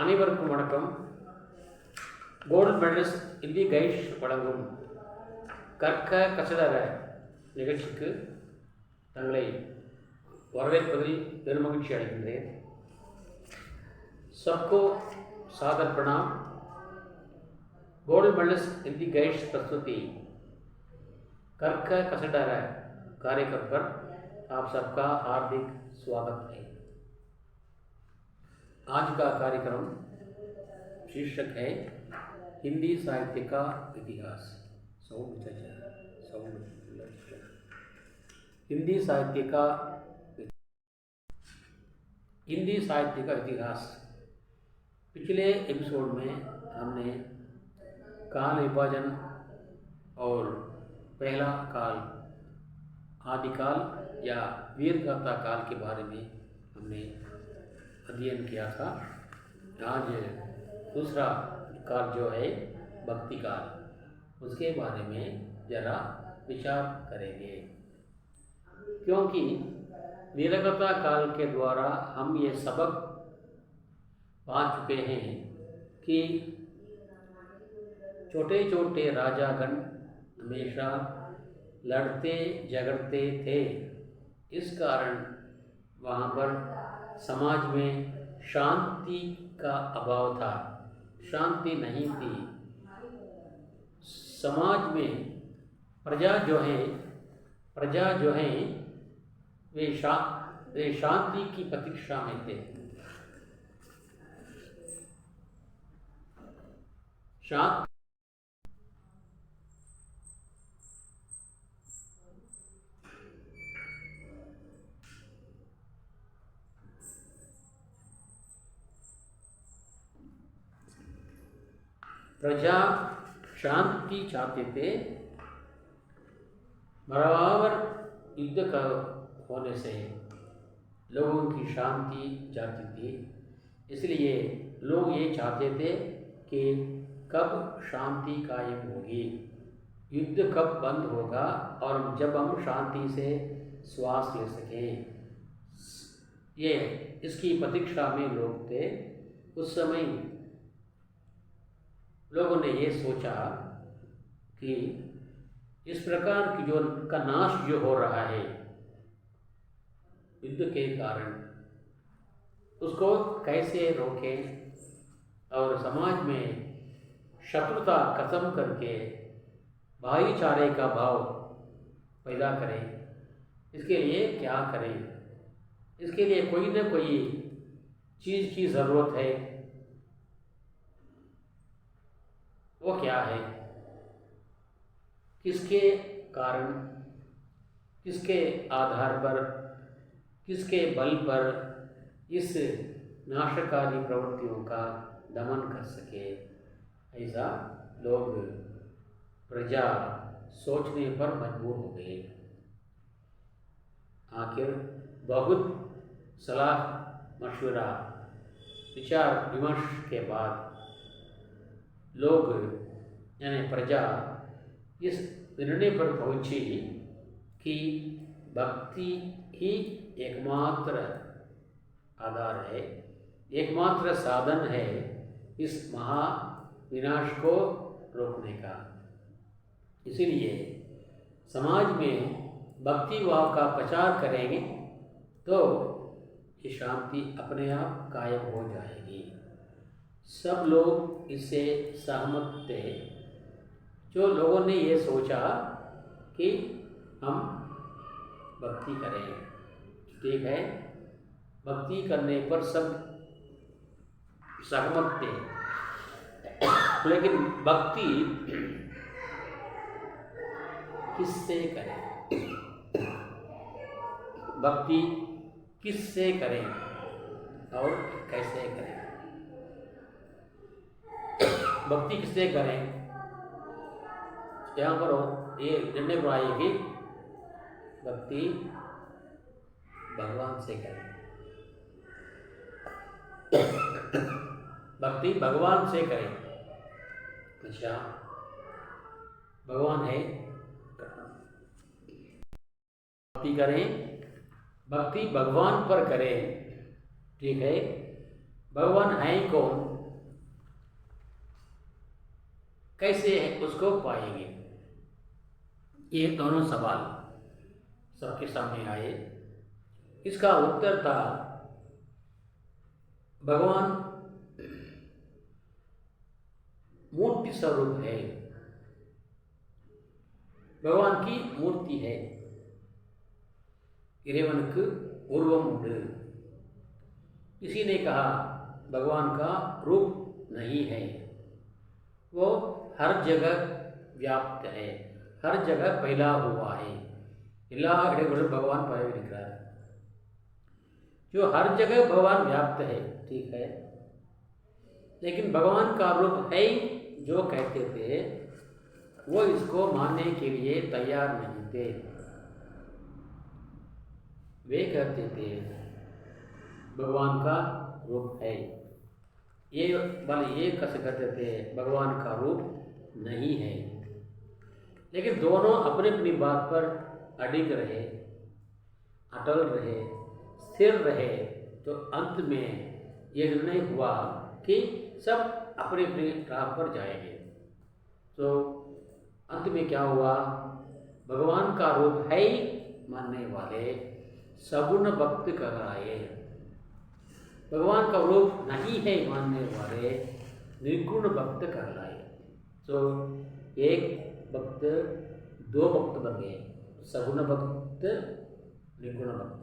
அனைவருக்கும் வணக்கம். Gold medalist Hindi guides வழங்கும் கற்க கசடர நிகழ்ச்சிக்கு தங்களை வரவேற்பதில் பெருமகிழ்ச்சி அடைகின்றேன். सबको सादर प्रणाम. गोल्ड मेडलिस्ट हिंदी गाइड्स प्रस्तुति कर्क कसडर कार्यक्रम पर आप सबका हार्दिक स्वागत है. आज का कार्यक्रम शीर्षक है हिंदी साहित्य का इतिहास. हिंदी साहित्य का इतिहास. पिछले एपिसोड में हमने काल विभाजन और पहला काल आदिकाल या वीरगाथा काल के बारे में हमने अध्ययन किया था. आज दूसरा काल जो है भक्ति काल, उसके बारे में जरा विचार करेंगे, क्योंकि वीरगाथा काल के द्वारा हम ये सबक पा चुके हैं कि छोटे छोटे राजागण हमेशा लड़ते झगड़ते थे. इस कारण वहाँ पर समाज में शांति का अभाव था, शांति नहीं थी. समाज में प्रजा जो हैं वे शांति की प्रतीक्षा में थे. प्रजा शांति चाहते थे. बराबर युद्ध का होने से लोगों की शांति जाती थी. इसलिए लोग ये चाहते थे कि कब शांति कायम होगी, युद्ध कब बंद होगा और जब हम शांति से श्वास ले सकें. ये इसकी प्रतीक्षा में लोग थे. उस समय लोगों ने ये सोचा कि इस प्रकार की जो का नाश जो हो रहा है युद्ध के कारण, उसको कैसे रोकें और समाज में शत्रुता खत्म करके भाईचारे का भाव पैदा करें. इसके लिए क्या करें? इसके लिए कोई न कोई चीज़ की ज़रूरत है. वो क्या है? किसके कारण, किसके आधार पर, किसके बल पर इस नाशकारी प्रवृत्तियों का दमन कर सके, ऐसा लोग प्रजा सोचने पर मजबूर हो गए. आखिर बहुत सलाह मशवरा विचार विमर्श के बाद लोग यानी प्रजा इस निर्णय पर पहुंची कि भक्ति ही एकमात्र आधार है, एकमात्र साधन है इस महा विनाश को रोकने का. इसीलिए समाज में भक्ति भाव का प्रचार करेंगे तो ये शांति अपने आप कायम हो जाएगी. सब लोग इससे सहमत थे. जो लोगों ने ये सोचा कि हम भक्ति करें, ठीक है, भक्ति करने पर सब सहमत थे. लेकिन भक्ति किससे करें, भक्ति किससे करें और कैसे करें? भक्ति किससे करें? यहाँ पर ये निर्णय बनाइए कि भक्ति भगवान से करें. भक्ति भगवान से करें. अच्छा, भगवान है, भक्ति करें, भक्ति भगवान पर करें, ठीक है. भगवान है कौन, कैसे है उसको पाएंगे। ये दोनों सवाल सबके सामने आए। इसका उत्तर था भगवान मूर्ति स्वरूप है, भगवान की मूर्ति है, इरेवनुक्कु उर्वम उंडु। किसी ने कहा भगवान का रूप नहीं है, वो हर जगह व्याप्त है, हर जगह फैला हुआ है, எல்லா இடங்களிலும் भगवान பரவியிருக்கிறார்। जो हर जगह भगवान व्याप्त है, ठीक है, लेकिन भगवान का रूप है जो कहते थे वो इसको मानने के लिए तैयार नहीं थे। वे कहते थे भगवान का रूप है, ये वाले ये कैसे कहते थे भगवान का रूप नहीं है। लेकिन दोनों अपनी अपनी बात पर अडिग रहे, अटल रहे, स्थिर रहे, तो अंत में ये निर्णय हुआ कि सब अपने अपने राह पर जाएंगे। तो अंत में क्या हुआ, भगवान का रूप है मानने वाले सगुण भक्त कहलाए, भगवान का रूप नहीं है मानने वाले निर्गुण भक्त कहलाए। तो एक भक्त दो भक्त बन गए, सगुण भक्त निर्गुण भक्त।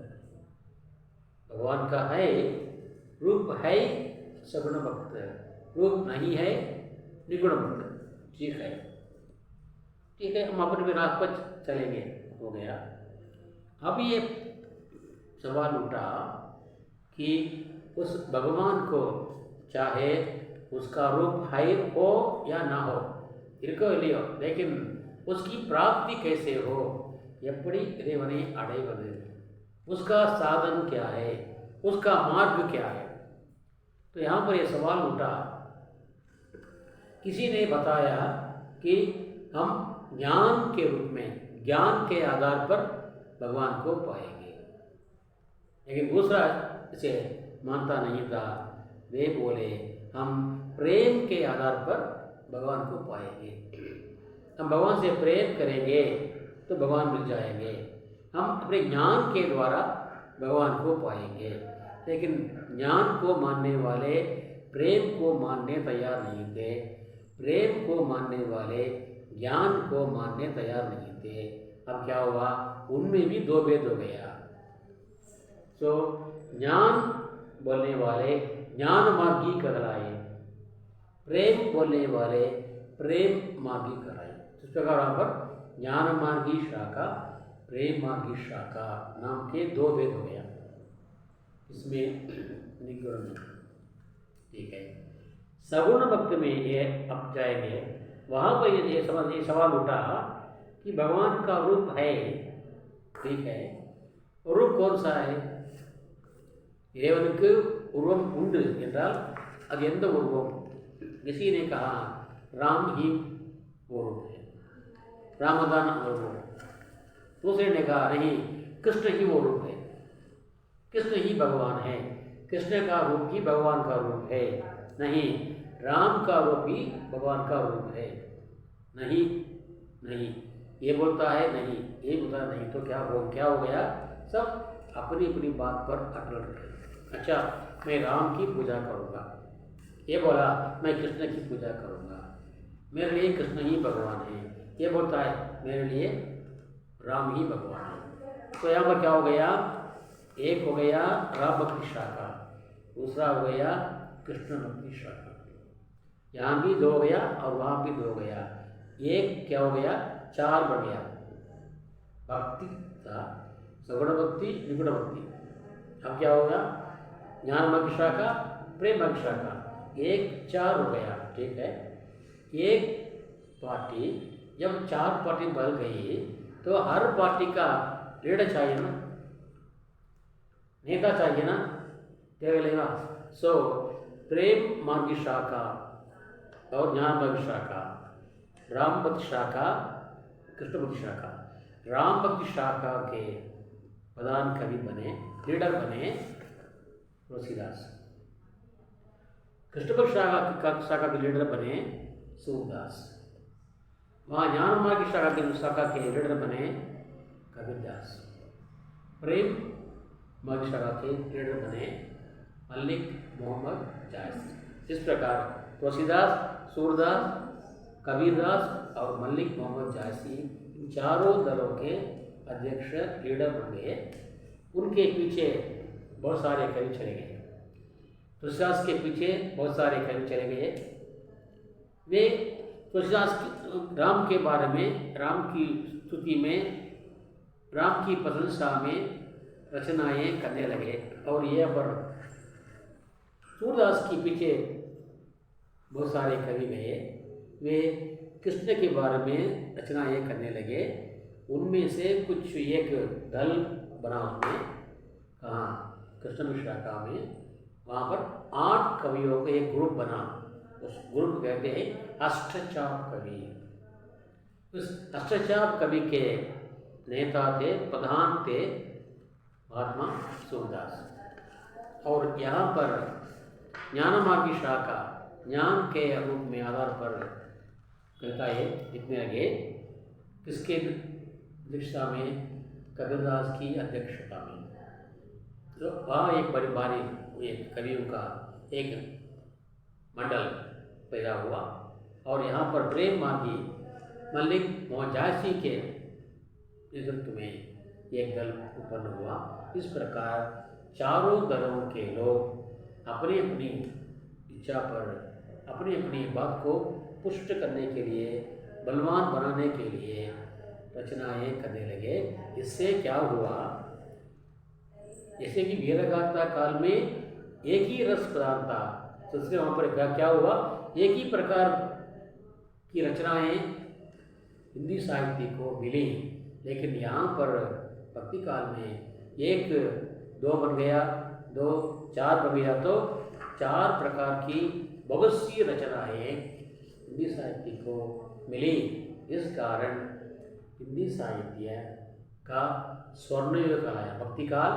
भगवान का है रूप है सगुण भक्त, रूप नहीं है निर्गुण भक्त। ठीक है, ठीक है, हम अपने राह पर चलेंगे, हो गया। अब ये सवाल उठा कि उस भगवान को चाहे उसका रूप है हो या ना हो, इनको लियो, लेकिन उसकी प्राप्ति कैसे हो, एप्पड़ी इरेवने अடைவது, उसका साधन क्या है, उसका मार्ग क्या है। तो यहाँ पर यह सवाल उठा, किसी ने बताया कि हम ज्ञान के रूप में, ज्ञान के आधार पर भगवान को पाएंगे, लेकिन दूसरा इसे मानता नहीं था। वे बोले हम प्रेम के आधार पर भगवान को पाएंगे, हम भगवान से प्रेम करेंगे तो भगवान मिल जाएंगे, हम अपने ज्ञान के द्वारा भगवान को पाएंगे। लेकिन ज्ञान को मानने वाले प्रेम को मानने तैयार नहीं थे, प्रेम को मानने वाले ज्ञान को मानने तैयार नहीं थे। अब क्या हुआ, उनमें भी दो भेद हो गया। तो ज्ञान बोलने वाले ज्ञान मार्गी कहलाए, प्रेम बोलने वाले प्रेम मार्गी कहलाए। इस प्रकार यहाँ पर ज्ञान मार्गी शाखा, प्रेम मार्गी शाखा नाम के दो भेद हो गया इसमें निगुण में। ठीक है, सगुण भक्त में ये अब जाएंगे, वहाँ पर ये सवाल उठा कि भगवान का रूप है, ठीक है, रूप कौन सा है, இறைவனுக்கு உருவம் உண்டு என்றால் அது எந்த உருவம்? किसी ने कहा राम ही वो रूप है, रामदान वो रूप है। दूसरे ने कहा नहीं, कृष्ण ही वो रूप है, कृष्ण ही भगवान है, कृष्ण का रूप ही भगवान का रूप है। नहीं, राम का रूप ही भगवान का रूप है। नहीं नहीं, ये बोलता है नहीं, ये बोलता नहीं, तो क्या हो गया, सब अपनी अपनी बात पर अटल रहे। अच्छा, मैं राम की पूजा करूँगा, ये बोला मैं कृष्ण की पूजा करूँगा, मेरे लिए कृष्ण ही भगवान है, ये बोलता है मेरे लिए राम ही भगवान है। तो यहाँ पर क्या हो गया, एक हो गया राम भक्ति शाखा, दूसरा हो गया कृष्ण भक्ति शाखा। यहाँ भी दो हो गया और वहाँ भी दो हो गया, एक क्या हो गया, चार बढ़ गया। भक्ति था सगुण भक्ति, निगुण भक्ति। अब क्या होगा, ज्ञान भक्ति शाखा, प्रेम भक्ति शाखा, एक चार हो गया। ठीक है, एक पार्टी जब चार पार्टी बन गई तो हर पार्टी का लीडर चाहिए ना, नेता चाहिए ना, देगा। सो प्रेम मार्गी शाखा और ज्ञान भक्ति शाखा, राम भक्ति शाखा, कृष्ण भक्ति शाखा। राम भक्ति शाखा के प्रधान कवि बने, लीडर बने तुलसीदास। कृष्णपक्ष शाखा के लीडर बने सूरदास। वहाँ ज्ञान मार्ग की शाखा के लीडर बने कबीरदास। प्रेम मार्ग शाखा के लीडर बने मल्लिक मोहम्मद जायसी। इस प्रकार तुलसीदास, सूरदास, कबीरदास और मल्लिक मोहम्मद जायसी इन चारों दलों के अध्यक्ष लीडर बन गए। उनके पीछे बहुत सारे कवि चले गए। तुलसीदास के पीछे बहुत सारे कवि चले गए। वे तुलसीदास राम के बारे में, राम की स्तुति में, राम की प्रशंसा में रचनाएं करने लगे। और यह पर सूरदास के पीछे बहुत सारे कवि गए। वे कृष्ण के बारे में रचनाएं करने लगे। उनमें से कुछ एक दल बना उन्होंने कहाँ कृष्ण शाखा में। वहाँ पर 8 कवियों का एक ग्रुप बना। उस ग्रुप कहते हैं अष्टचाप कवि। उस अष्टचाप कवि के नेता थे, प्रधान थे महात्मा सूरदास। और यहाँ पर ज्ञान मार्ग की शाखा ज्ञान के रूप में आधार पर कहता है लिखने लगे। किसके अध्यक्षता में? कबीरदास की अध्यक्षता में। तो वहाँ एक बड़ी भारी एक कवियों का एक मंडल पैदा हुआ। और यहाँ पर प्रेम मार्गी मल्लिक मोहम्मद जायसी के नेतृत्व में एक दल उत्पन्न हुआ। इस प्रकार चारों दलों के लोग अपनी अपनी इच्छा पर अपनी अपनी बात को पुष्ट करने के लिए, बलवान बनाने के लिए रचनाएं करने लगे। इससे क्या हुआ? जैसे कि वीरगाथा काल में एक ही रस प्रधान था, तो इसलिए वहाँ पर क्या हुआ? एक ही प्रकार की रचनाएं हिंदी साहित्य को मिली। लेकिन यहाँ पर भक्ति काल में 1, 2 बन गया, 2, 4 बन गया, तो 4 प्रकार की बहुत सी रचनाएं हिंदी साहित्य को मिली। इस कारण हिंदी साहित्य का स्वर्ण युग कहलाया। भक्ति काल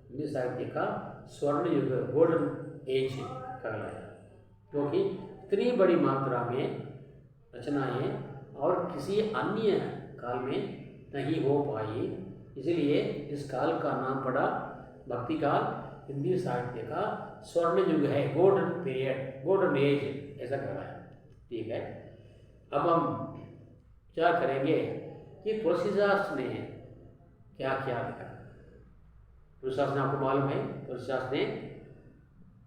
हिंदी साहित्य का स्वर्ण युग, गोल्डन एज कहलाया, क्योंकि इतनी बड़ी मात्रा में रचनाएं और किसी अन्य काल में नहीं हो पाई। इसलिए इस काल का नाम पड़ा भक्ति काल। हिंदी साहित्य का स्वर्ण युग है, गोल्डन पीरियड, गोल्डन एज ऐसा कहलाया। ठीक है, अब हम क्या करेंगे कि तुलसीदास ने क्या क्या लिखा। तुलसीदास ने आपको मालूम है, तुलसीदास ने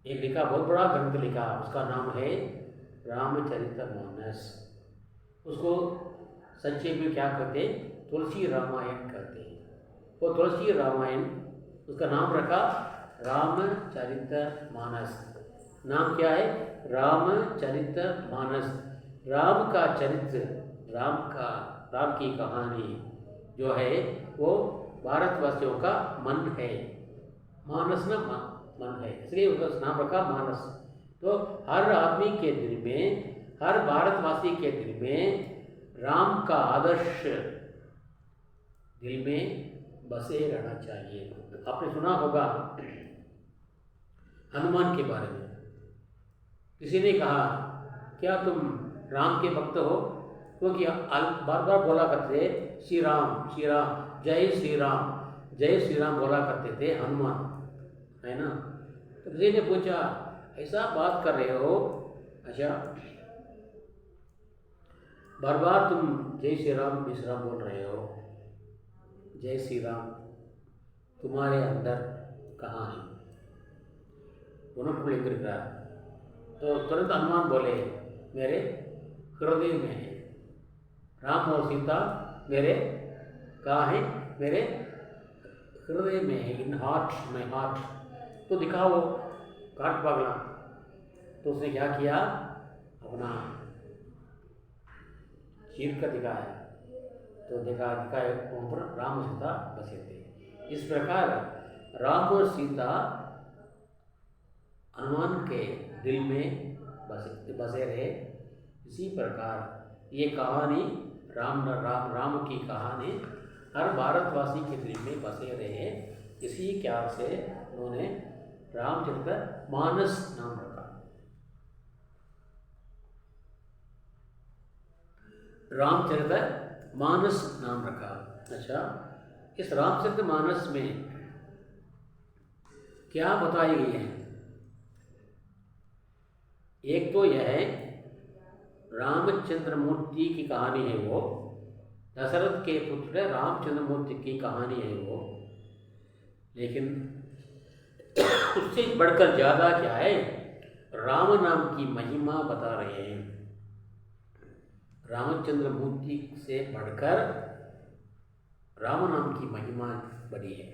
एक लिखा, बहुत बड़ा ग्रंथ लिखा, उसका नाम है रामचरितमानस। उसको संक्षेप में क्या कहते हैं? तुलसी रामायण कहते हैं। वो तुलसी रामायण, उसका नाम रखा रामचरितमानस। नाम क्या है? रामचरितमानस। राम का चरित्र, राम की कहानी जो है वो भारतवासियों का मन है। मानस ना मन है, इसलिए उसका नाम रखा मानस। तो हर आदमी के दिल में, हर भारतवासी के दिल में राम का आदर्श दिल में बसे रहना चाहिए। आपने सुना होगा हनुमान के बारे में। किसी ने कहा, क्या तुम राम के भक्त हो? क्योंकि बार बार बोला करते श्री राम, श्री राम, जय श्री राम, जय श्री राम बोला करते थे हनुमान, है ना। तो किसी ने पूछा, ऐसा बात कर रहे हो? अच्छा, बार बार तुम जय श्री राम बोल रहे हो, जय श्री राम तुम्हारे अंदर कहाँ है? पुनः लिख रहा। तो तुरंत हनुमान बोले, मेरे हृदय में है। राम और सीता मेरे कहाँ है? मेरे हृदय में है, इन हार्ट में, हार्ट। तो दिखाओ, काट पागला। तो उसने क्या किया? अपना चीर कर दिखाया। तो दिखाए वहाँ पर राम और सीता बसे थे। इस प्रकार राम और सीता हनुमान के दिल में बसे रहे। इसी प्रकार ये कहानी राम की कहानी हर भारतवासी के दिल में बसे रहे। इसी ख्याल से उन्होंने रामचरितमानस नाम रखा। रामचरित मानस नाम रखा। अच्छा, इस रामचरित मानस में क्या बताई गई है? एक तो यह है रामचंद्र मूर्ति की कहानी है, वो दशरथ के पुत्र रामचंद्र मूर्ति की कहानी है वो। लेकिन उससे बढ़कर ज़्यादा क्या है, राम नाम की महिमा बता रहे हैं। रामचंद्र मूर्ति से बढ़कर राम नाम की महिमा बड़ी है।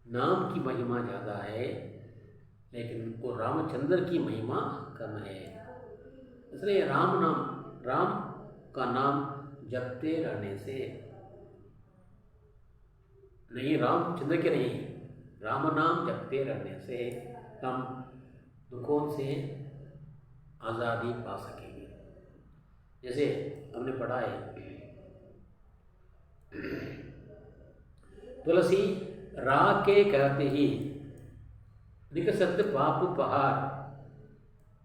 नाम की महिमा ज़्यादा है, लेकिन वो रामचंद्र की महिमा कम है। इसलिए राम का नाम जपते रहने से, नहीं रामचंद्र के नहीं, राम नाम जपते रहने से हम दुखों से आज़ादी पा सकेंगे। जैसे हमने पढ़ा है, तुलसी रा के कहते ही निकसत पाप पहार,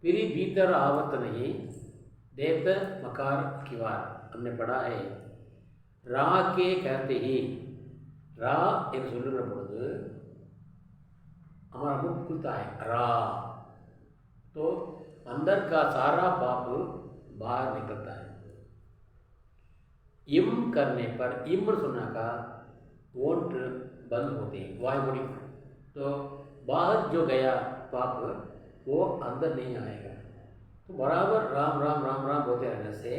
फिर भीतर आवत नहीं देत मकार किवार। हमने पढ़ा है रा के कहते ही, रा एक சொல்லுகிற பொழுது हमारा मुख खुलता है रा, तो अंदर का सारा पाप बाहर निकलता है। इम करने पर, इम सुनने का वोट बंद होते हैं, वायुमोड़ी, तो बाहर जो गया पाप वो अंदर नहीं आएगा। तो बराबर राम राम राम राम बोलते रहने से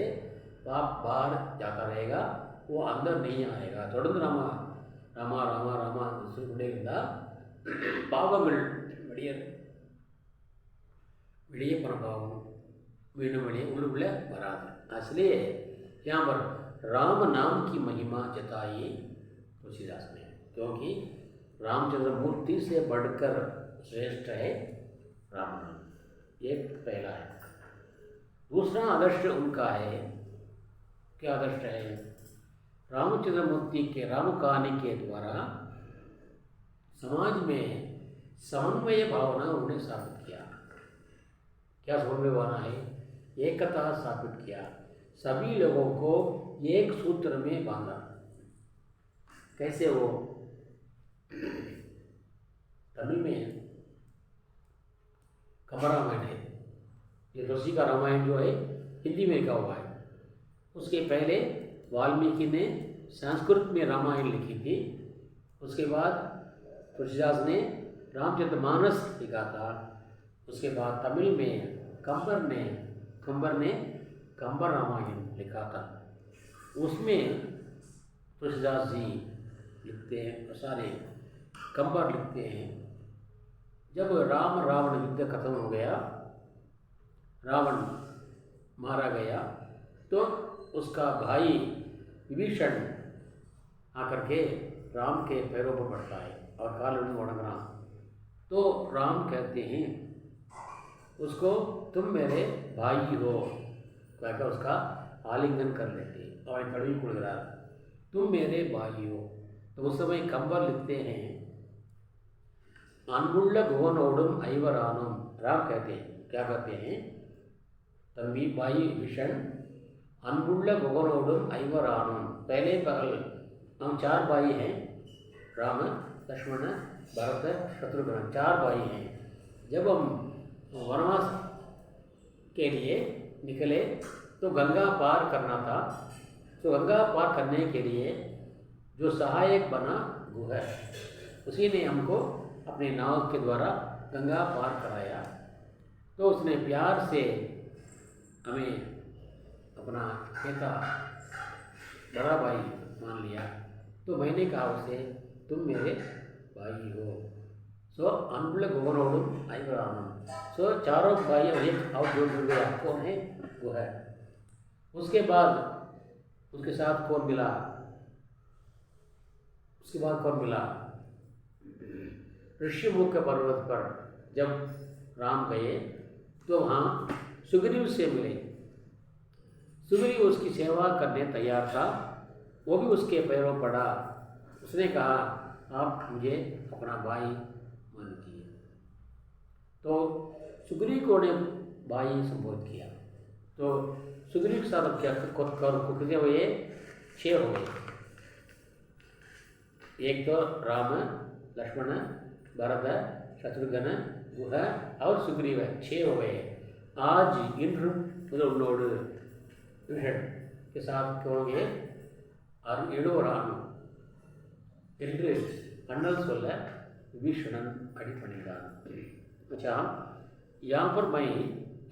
पाप बाहर जाता रहेगा, वो अंदर नहीं आएगा। தொடர்ந்து ராமா ராமா ராமா ராமா சொல்லிக்கொண்டே இருந்தால் பாவங்கள் வெளியே போன பாவம் மீண்டும் வெளியே உள்ளுக்குள்ளே வராது। इसलिए यहाँ पर राम नाम की महिमा जताई तुलसीदास ने, क्योंकि रामचंद्र मूर्ति से बढ़कर श्रेष्ठ है राम नाम। एक पहला है। दूसरा आदर्श उनका है, क्या आदर्श है? रामचंद्र मूर्ति के राम कहानी के द्वारा समाज में समन्वय भावना उन्हें स्थापित किया। क्या समन्वय भावना है? एकता स्थापित किया, सभी लोगों को एक सूत्र में बांधा। कैसे? वो तमिल में कंबर रामायण है, ये तुलसी का रामायण जो है हिंदी में लिखा हुआ है। उसके पहले वाल्मीकि ने संस्कृत में रामायण लिखी थी, उसके बाद तुलसीदास ने रामचरित मानस लिखा था, उसके बाद तमिल में कंबर ने कंबर रामायण लिखा था। उसमें तुलसीदास जी लिखते हैं, सारे कंबर लिखते हैं, जब राम रावण युद्ध खत्म हो गया, रावण मारा गया, तो उसका भाई विभीषण आकर के राम के पैरों पर पड़ता है और काल वणंगना। तो राम कहते हैं उसको, तुम मेरे भाई हो, कहकर उसका आलिंगन कर लेते और कड़वी कुड़गरा, तुम मेरे भाई हो। तो उस समय कंबर लिखते हैं, अनबुल्ल भुवनोडुम ऐवरानुम। राम कहते हैं, क्या कहते हैं? तंबी भाई विभीषण, अनबुल्ल भुवनोडुम ऐवरानुम। पहले पहल हम 4 भाई हैं, राम लक्ष्मण भरत शत्रुघ्न, 4 भाई हैं। जब हम वनवास के लिए निकले तो गंगा पार करना था, तो गंगा पार करने के लिए जो सहायक बना वो है, उसी ने हमको अपने नाव के द्वारा गंगा पार कराया। तो उसने प्यार से हमें अपना पिता बड़ा भाई मान लिया। तो मैंने कहा उसे, तुम मेरे भाई हो। सो अनबुल्ल भुवनोडुम ऐवरानुम। सो 4 भाई और एक और जो जुड़ गया, कौन है? वो है। उसके बाद उसके साथ कौन मिला? उसके बाद कौन मिला? ऋषिमुख पर्वत पर जब राम गए तो वहाँ सुग्रीव से मिले। सुग्रीव उसकी सेवा करने तैयार था, वो भी उसके पैरों पड़ा। उसने कहा, आप मुझे अपना भाई मानिए। तो सुग्रीव को ने भाई संबोधित किया। तो सुग्रीव के साथ अब क्या कितने हुए? 6 हो गए। एक तो राम, लक्ष्मण, भरत, शत्रुघ्न, गुह और सुग्रीव 6 हो गए। आज इंद्र उन्नोड के साथ होंगे 7 ராம் என்று अण्णल சொல்ல विभीषणन अடிபணிந்தார்। अच्छा, यहाँ पर मैं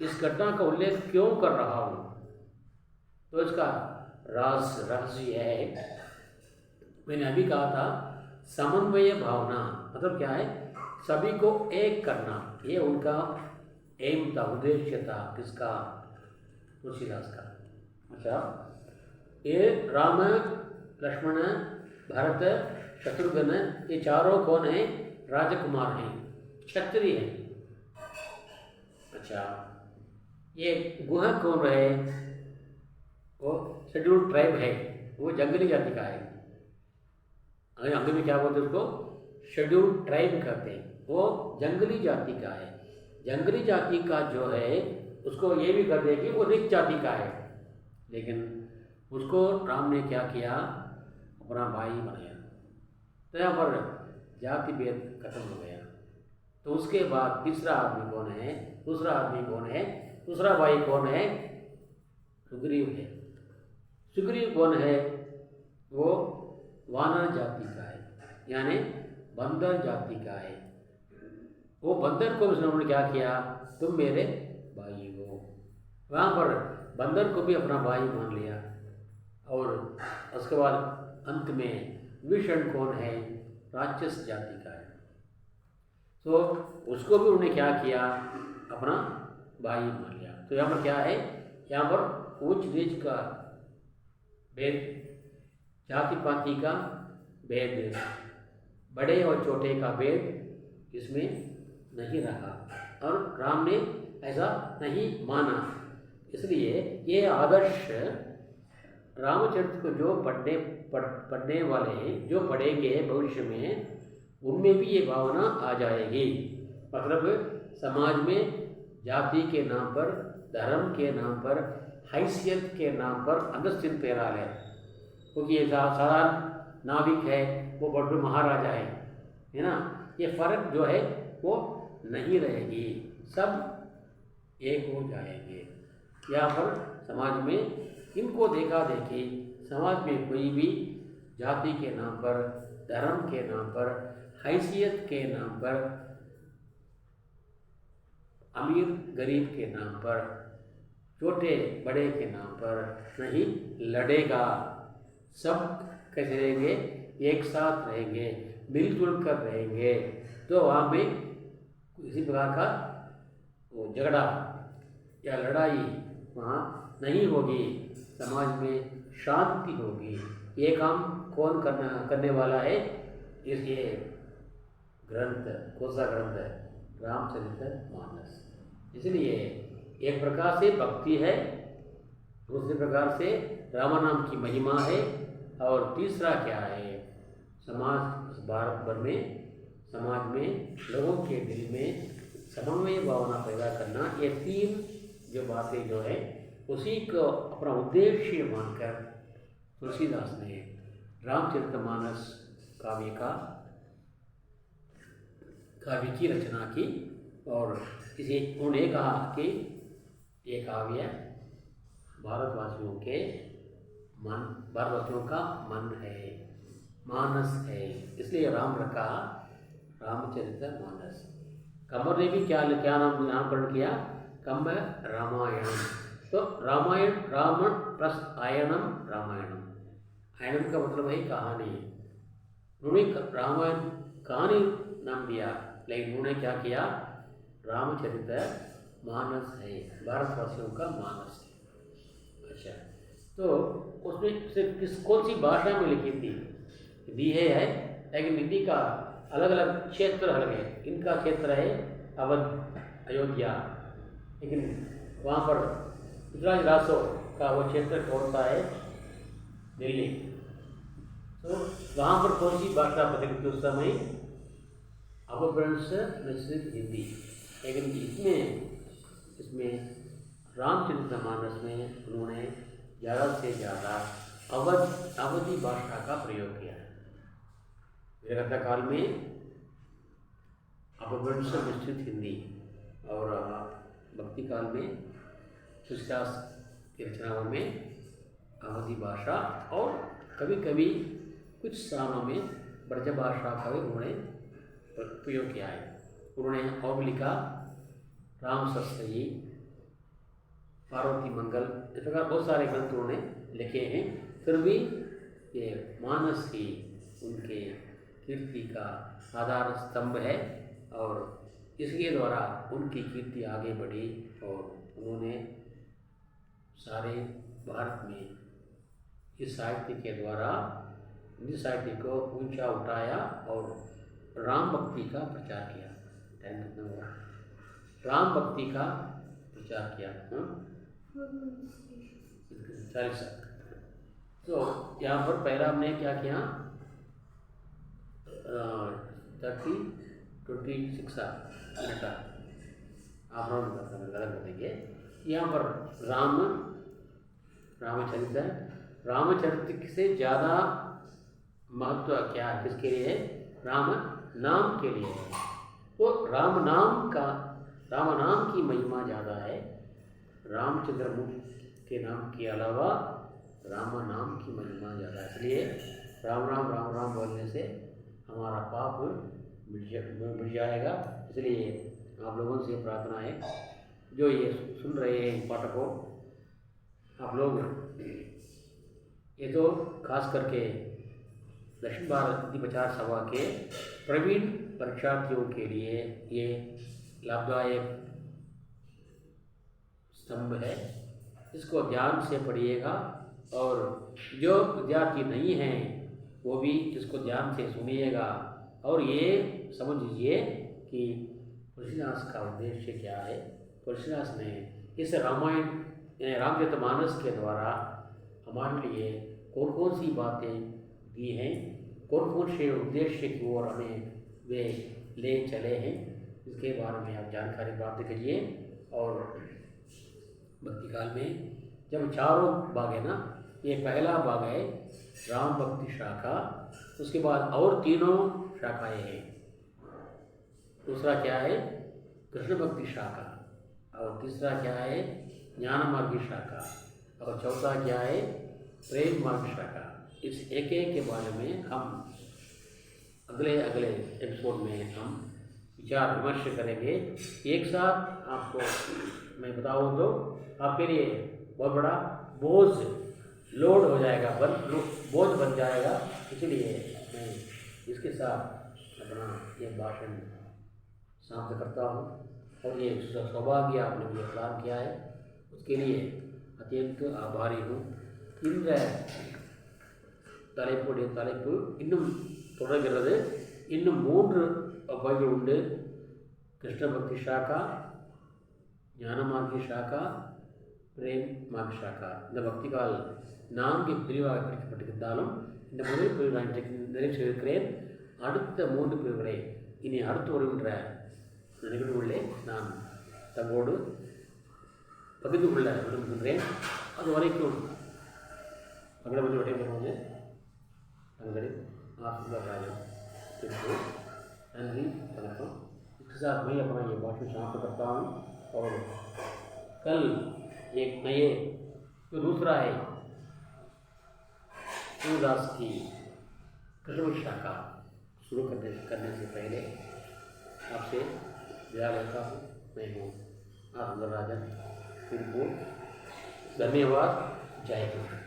इस घटना का उल्लेख क्यों कर रहा हूँ? तो इसका रहस्य है, मैंने अभी कहा था समन्वय भावना मतलब क्या है? सभी को एक करना, ये उनका एम था, उद्देश्य था। किसका? तुलसीदास का। अच्छा, ये राम, लक्ष्मण, भरत, शत्रुघ्न ये चारों कौन है? राजकुमार हैं, क्षत्रिय हैं। अच्छा, ये गुह कौन रहे? वो शेड्यूल्ड ट्राइब है, वो जंगली जाति का है। अंग्रेजी में क्या बोलते हैं उसको? शेड्यूल्ड ट्राइब कहते हैं। वो जंगली जाति का है। जंगली जाति का जो है उसको ये भी कर दे कि वो रिच जाति का है, लेकिन उसको राम ने क्या किया? अपना भाई बनाया। तो यहाँ पर जाति भेद खत्म हो गया। तो उसके बाद तीसरा आदमी कौन है? दूसरा आदमी कौन है? दूसरा भाई कौन है? सुग्रीव है। सुग्रीव कौन है? वो वानर जाति का है, यानी बंदर जाति का है। वो बंदर को उसने क्या किया? तुम मेरे भाई हो। वहाँ पर बंदर को भी अपना भाई मान लिया। और उसके बाद अंत में विभीषण कौन है? राक्षस जाति का है। तो उसको भी उन्होंने क्या किया? अपना भाई मान लिया। तो यहाँ पर क्या है? यहाँ पर ऊंच नीच का भेद, जाति पाति का भेद, बड़े और छोटे का भेद इसमें नहीं रहा, और राम ने ऐसा नहीं माना। इसलिए ये आदर्श रामचरित्र को जो पढ़ने वाले हैं, जो पढ़ेंगे भविष्य में, उनमें भी ये भावना आ जाएगी। मतलब समाज में जाति के नाम पर, धर्म के नाम पर, हैसियत के नाम पर अगस्त्य पेराल है, क्योंकि ये साधारण नाविक है, वो बड़े महाराजा है ना। ये फर्क जो है वो नहीं रहेगी, सब एक हो जाएंगे। यहाँ पर समाज में इनको देखा देखी, समाज में कोई भी जाति के नाम पर, धर्म के नाम पर, हैसियत के नाम पर, अमीर गरीब के नाम पर, छोटे बड़े के नाम पर नहीं लड़ेगा। सब कैसे रहेंगे? एक साथ रहेंगे, मिलजुल कर रहेंगे। तो वहाँ पे किसी प्रकार का वो झगड़ा या लड़ाई वहाँ नहीं होगी, समाज में शांति होगी। ये काम कौन करने वाला है? ये ग्रंथ, कौन सा ग्रंथ है? रामचरितमानस। इसलिए एक प्रकार से भक्ति है, दूसरे प्रकार से राम नाम की महिमा है, और तीसरा क्या है? समाज, भारत भर में समाज में लोगों के दिल में समन्वय भावना पैदा करना। ये 3 जो बातें जो है उसी को अपना उद्देश्य मानकर तुलसीदास ने रामचरितमानस काव्य की रचना की। और इसे उन्होंने कहा कि ये काव्य भारतवासियों का मन है, मानस है, इसलिए राम रखा रामचरितमानस। कंवर ने भी क्या नामकरण किया? कंब रामायणम। तो रामायण, रावण प्लस आयनम, रामायणम। आयनम का मतलब है कहानी। उन्होंने रामायण कहानी नाम दिया, लेकिन उन्होंने क्या किया? रामचरितमानस है, भारतवासियों का मानस है। अच्छा, तो उसमें सिर्फ कौन सी भाषा में लिखी थी? हिंदी है, लेकिन हिंदी का अलग अलग क्षेत्र अलग है। इनका क्षेत्र है अवध, अयोध्या, लेकिन वहाँ पर पृथ्वीराज रासो का वो क्षेत्र कौन सा है? दिल्ली। तो वहाँ पर कौन सी भाषा प्रचलित थी उस समय? अपभ्रंश मिश्रित हिंदी। लेकिन इसमें रामचरितमानस में उन्होंने ज़्यादा से ज़्यादा अवधि भाषा का प्रयोग किया है। वीरगाथा काल में अपभ्रंश मिश्रित हिंदी और भक्ति काल में तुलसीदास की रचनाओं में अवधि भाषा और कभी कभी कुछ स्थानों में ब्रज भाषा का भी उन्होंने प्रयोग किया है। उन्होंने और लिखा राम सस्तई, पार्वती मंगल, इस प्रकार बहुत सारे ग्रंथ उन्होंने लिखे हैं। फिर भी ये मानस ही उनके कीर्ति का आधार स्तंभ है और इसके द्वारा उनकी कीर्ति आगे बढ़ी और उन्होंने सारे भारत में इस साहित्य के द्वारा हिंदी साहित्य को ऊंचा उठाया और राम भक्ति का प्रचार किया। टाइम कितना हुआ? राम भक्ति का प्रचार किया। 40। तो यहाँ पर पहला हमने क्या किया? 26 मिनट आप गलत बताएंगे। यहाँ पर रामचरित से ज़्यादा महत्व क्या है? किसके लिए है? राम नाम के लिए है। वो राम नाम की महिमा ज़्यादा है। रामचंद्र के नाम के अलावा राम नाम की महिमा ज़्यादा है। इसलिए राम राम राम राम बोलने से हमारा पाप मिट जाएगा। इसलिए आप लोगों से प्रार्थना है, जो ये सुन रहे हैं पाठकों, आप लोग ये तो खास करके दक्षिण भारत हिंदी प्रचार सभा के प्रवीण परीक्षार्थियों के लिए ये लाभदायक स्तंभ है। इसको ध्यान से पढ़िएगा और जो विद्यार्थी नहीं हैं वो भी इसको ध्यान से सुनिएगा और ये समझ लीजिए कि तुलसीदास का उद्देश्य क्या है। तुलसीदास ने इस रामायण रामचरितमानस के द्वारा हमारे लिए कौन कौन सी बातें दी हैं, कौन कौन से उद्देश्य की ओर हमें वे ले चले हैं, इसके बारे में आप जानकारी प्राप्त करिए। और भक्ति काल में जब चारों भाग है ना, ये पहला भाग है राम भक्ति शाखा, उसके बाद और तीनों शाखाएँ हैं। दूसरा क्या है? कृष्ण भक्ति शाखा, और तीसरा क्या है? ज्ञान मार्ग शाखा, और चौथा क्या है? प्रेम मार्ग शाखा। इस एक के बारे में हम अगले एपिसोड में हम विचार विमर्श करेंगे। एक साथ आपको मैं बताऊँ तो आपके लिए बहुत बड़ा बोझ लोड हो जाएगा, बोझ बन जाएगा। इसलिए मैं इसके साथ अपना ये भाषण समाप्त करता हूँ और ये सौभाग्य आपने मुझे प्रदान किया है, उसके लिए अत्यंत आभारी हूँ। இந்த தலைப்பு இன்னும் தொடர்கிறது. இன்னும் 3 பகுதிகள் உண்டு. கிருஷ்ண பக்தி சாக்கா, ஞான மார்க்க சாக்கா, பிரேம் மார்க்க சாக்கா. இந்த பக்தி கால் 4 பிரிவாக பிரிக்கப்பட்டிருந்தாலும் இந்த முதல் பிரிவு நான் நிறைவு செய்திருக்கிறேன். அடுத்த 3 பிரிவுகளை இனி அடுத்து வருகின்ற நிகழ்வுகளிலே நான் தங்களோடு பகிர்ந்து கொள்ள விரும்புகின்றேன். அது வரைக்கும் अगले मुझे बड़े होंगे अंगड़ी आप सुंदर नंदी वनकम। इसके साथ मैं अपना ये भाषण समाप्त करता हूँ और कल एक नए जो दूसरा है तुलसीदास की कृष्ण शाखा शुरू करने से पहले आपसे विदा लेता हूँ। मैं हूँ आप सुंदर राजन। फिर धन्यवाद। जय हिंद।